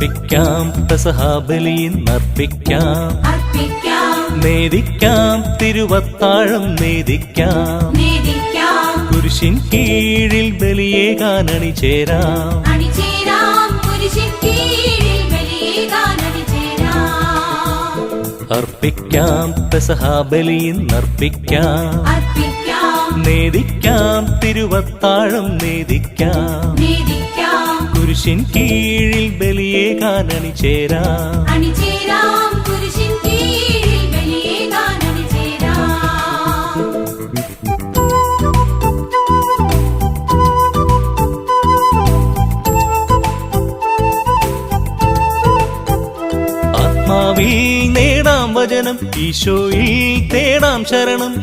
അർപ്പിക്കാം പെസഹാബലിയിന്നർപ്പിക്കാം, നേദിക്കാം തിരുവത്താഴം നേദിക്കാം, കുരിശിൻ കീഴിൽ ബലിയേകാൻ അണിചേരാം. അർപ്പിക്കാം പെസഹാബലിയിന്നർപ്പിക്കാം, നേദിക്കാം തിരുവത്താഴം നേദിക്കാം, കുരിശിൻ കീഴിൽ ബലിയേകാൻ അണിചേരാം. ആത്മാവിൽ നേടാം വചനം, ഈശോയിൽ തേടാം ശരണം,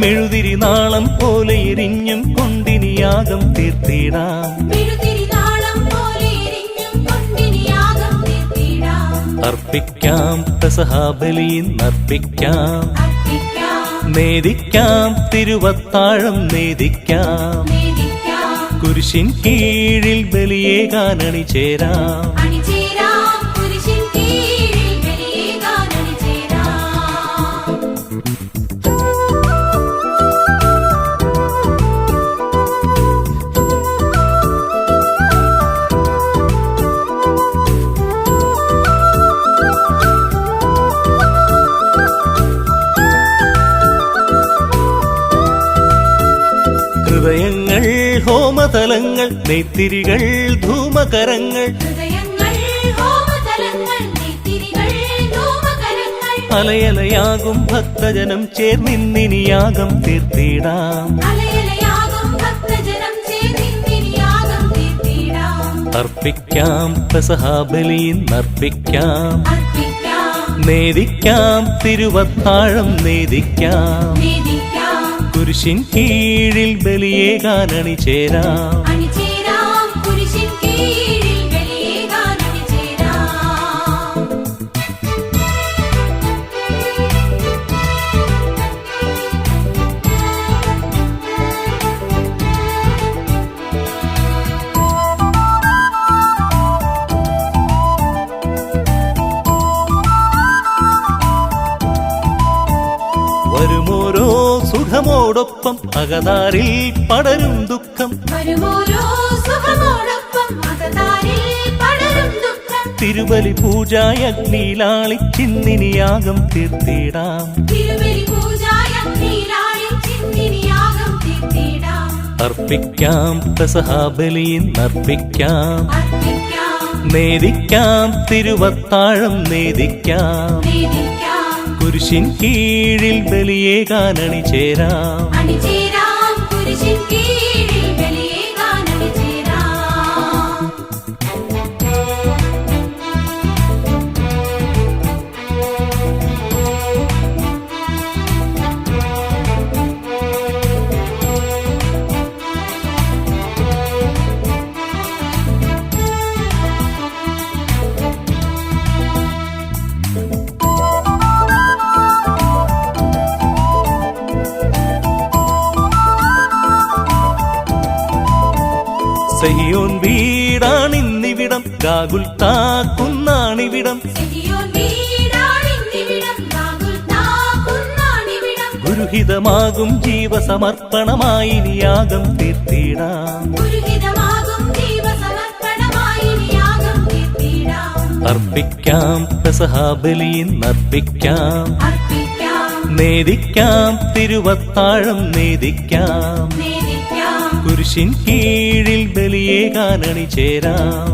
മെഴുതിരി നാളം പോലെ എരിഞ്ഞും കൊണ്ടിനിയാകം തീർത്തിടാം. അർപ്പിക്കാം പെസഹാബലിയിന്നർപ്പിക്കാം, നേദിക്കാം തിരുവത്താഴം നേദിക്കാം, കുരിശിൻ കീഴിൽ ബലിയേകാൻ അണിചേരാം. ഹൃദയങ്ങൾ ഹോമതലങ്ങൾ, നെയ്ത്തിരികൾ ധൂമകരങ്ങൾ, അലയലയാകും ഭക്തജനം ചേർന്നിന്നിനിയാകം തീർത്തിടാം. അർപ്പിക്കാം പെസഹാബലിയിന്നർപ്പിക്കാം, നേദിക്കാം തിരുവത്താഴം നേദിക്കാം, കുരിശിൻ കീഴിൽ ബലിയേകാൻ അണിചേരാം. വരുമോരോ സുഖമോടൊപ്പം അകതാരിൽ പടരും ദുഃഖം, തിരുബലി പൂജായഗ്നിയിലാളിച്ചിന്നിനിയാകം തീർത്തിടാം. അർപ്പിക്കാം പെസഹാബലിയിന്നർപ്പിക്കാം, നേദിക്കാം തിരുവത്താഴം നേദിക്കാം, കുരിശിൻ കീഴിൽ ബലിയേകാൻ അണിചേരാം. സഹിയോൻ വീടാണിന്നിവിടം, ഗാഗുൽത്താ കുന്നാണിവിടം, ഗുരുഹിതമാകും ജീവസമർപ്പണമായി നിയാകം തീർത്തിടാം. അർപ്പിക്കാം പെസഹാബലിയിന്നർപ്പിക്കാം, നേദിക്കാം തിരുവത്താഴം നേദിക്കാം, കുരിശിൻ കീഴിൽ ബലിയേകാൻ അണിചേരാം.